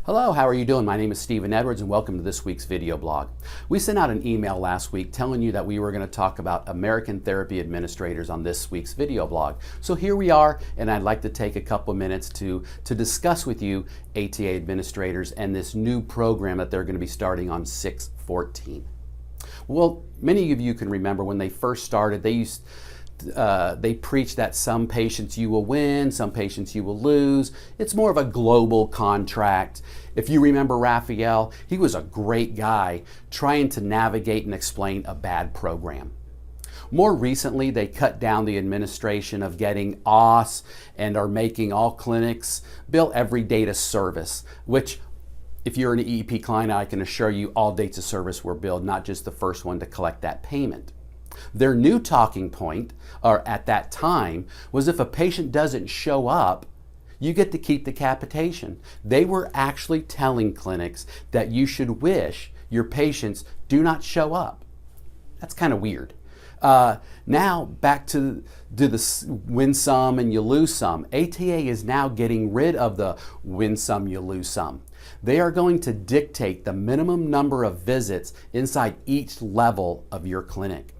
Hello, how are you doing? My name is Stephen Edwards and welcome to this week's video blog. We sent out an email last week telling you that we were going to talk about American Therapy Administrators on this week's video blog. So here we are, and I'd like to take a couple minutes to discuss with you ATA administrators and this new program that they're going to be starting on 6/14. Well, many of you can remember when they first started, they preach that some patients you will win, some patients you will lose. It's more of a global contract. If you remember Raphael, he was a great guy trying to navigate and explain a bad program. More recently, they cut down the administration of getting OS and are making all clinics bill every date of service, which if you're an EEP client, I can assure you all dates of service were billed, not just the first one to collect that payment. Their new talking point, or at that time, was if a patient doesn't show up, you get to keep the capitation. They were actually telling clinics that you should wish your patients do not show up. That's kind of weird. Now back to the win some and you lose some. ATA is now getting rid of the win some, you lose some. They are going to dictate the minimum number of visits inside each level of your clinic.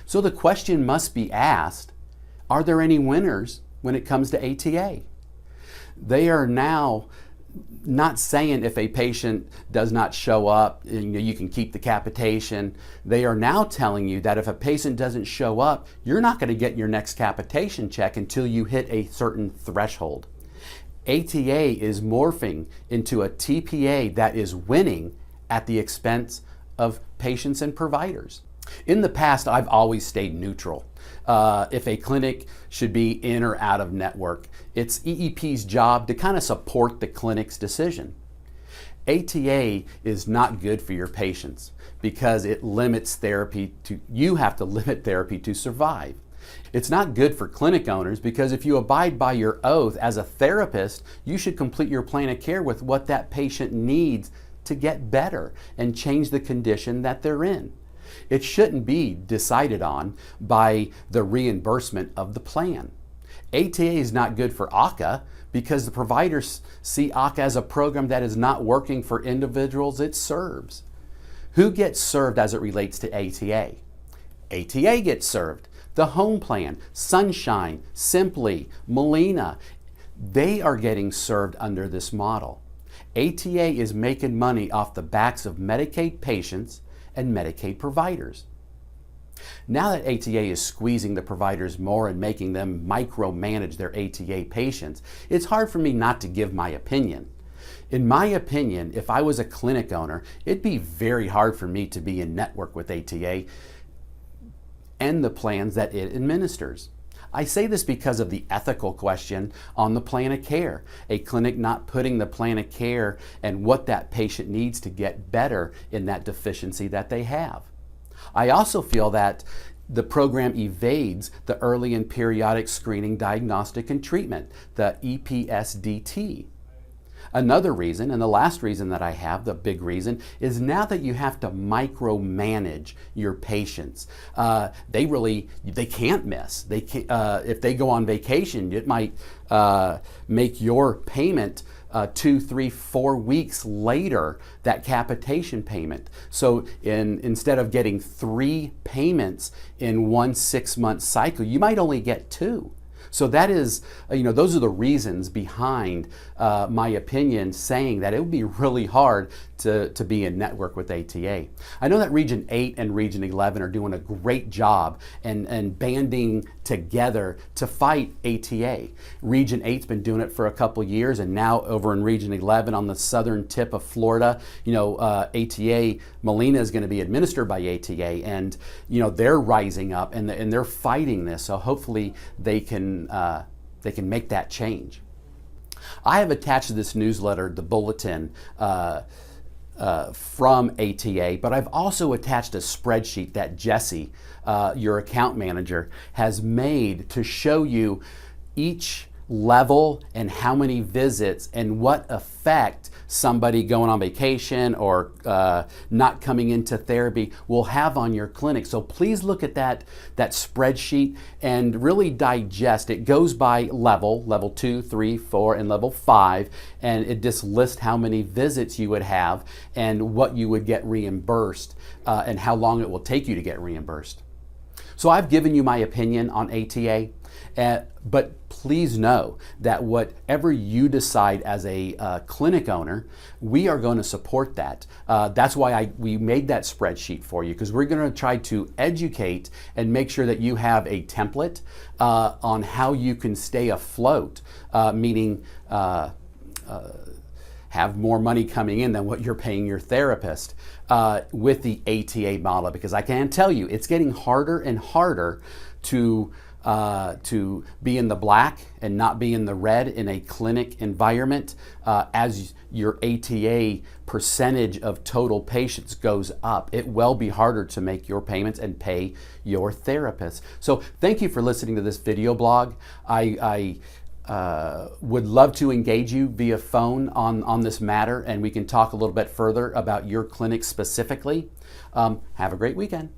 So the question must be asked, are there any winners when it comes to ATA? They are now not saying if a patient does not show up, you can keep the capitation. They are now telling you that if a patient doesn't show up, you're not going to get your next capitation check until you hit a certain threshold. ATA is morphing into a TPA that is winning at the expense of patients and providers. In the past, I've always stayed neutral. If a clinic should be in or out of network, it's EEP's job to kind of support the clinic's decision. ATA is not good for your patients because it limits therapy you have to limit therapy to survive. It's not good for clinic owners because if you abide by your oath as a therapist, you should complete your plan of care with what that patient needs to get better and change the condition that they're in. It shouldn't be decided on by the reimbursement of the plan. ATA is not good for ACA because the providers see ACA as a program that is not working for individuals it serves. Who gets served as it relates to ATA? ATA gets served. The home plan, Sunshine, Simply, Molina, they are getting served under this model. ATA is making money off the backs of Medicaid patients and Medicaid providers. Now that ATA is squeezing the providers more and making them micromanage their ATA patients, it's hard for me not to give my opinion. In my opinion, if I was a clinic owner, it'd be very hard for me to be in network with ATA and the plans that it administers. I say this because of the ethical question on the plan of care. A clinic not putting the plan of care and what that patient needs to get better in that deficiency that they have. I also feel that the program evades the early and periodic screening, diagnostic, and treatment, the EPSDT. Another reason, and the last reason that I have, the big reason, is now that you have to micromanage your patients. They can't miss. They can't, if they go on vacation, it might make your payment 2, 3, 4 weeks later, that capitation payment. So instead of getting 3 payments in one 6-month cycle, you might only get 2. So that is, those are the reasons behind my opinion saying that it would be really hard to be in network with ATA. I know that Region 8 and Region 11 are doing a great job and banding together to fight ATA. Region 8's been doing it for a couple years, and now over in Region 11 on the southern tip of Florida, ATA Molina is going to be administered by ATA, and they're rising up and they're fighting this. So hopefully they can make that change. I have attached to this newsletter the bulletin from ATA, but I've also attached a spreadsheet that Jesse, your account manager, has made to show you each level and how many visits and what effect somebody going on vacation or not coming into therapy will have on your clinic. So please look at that spreadsheet and really digest. It goes by level 2, 3, 4, and level 5, and it just lists how many visits you would have and what you would get reimbursed and how long it will take you to get reimbursed. So I've given you my opinion on ATA. But please know that whatever you decide as a clinic owner, we are going to support that. That's why we made that spreadsheet for you, because we're going to try to educate and make sure that you have a template on how you can stay afloat, meaning have more money coming in than what you're paying your therapist with the ATA model, because I can tell you it's getting harder and harder to be in the black and not be in the red in a clinic environment as your ATA percentage of total patients goes up. It will be harder to make your payments and pay your therapist. So thank you for listening to this video blog. I would love to engage you via phone on this matter, and we can talk a little bit further about your clinic specifically. Have a great weekend.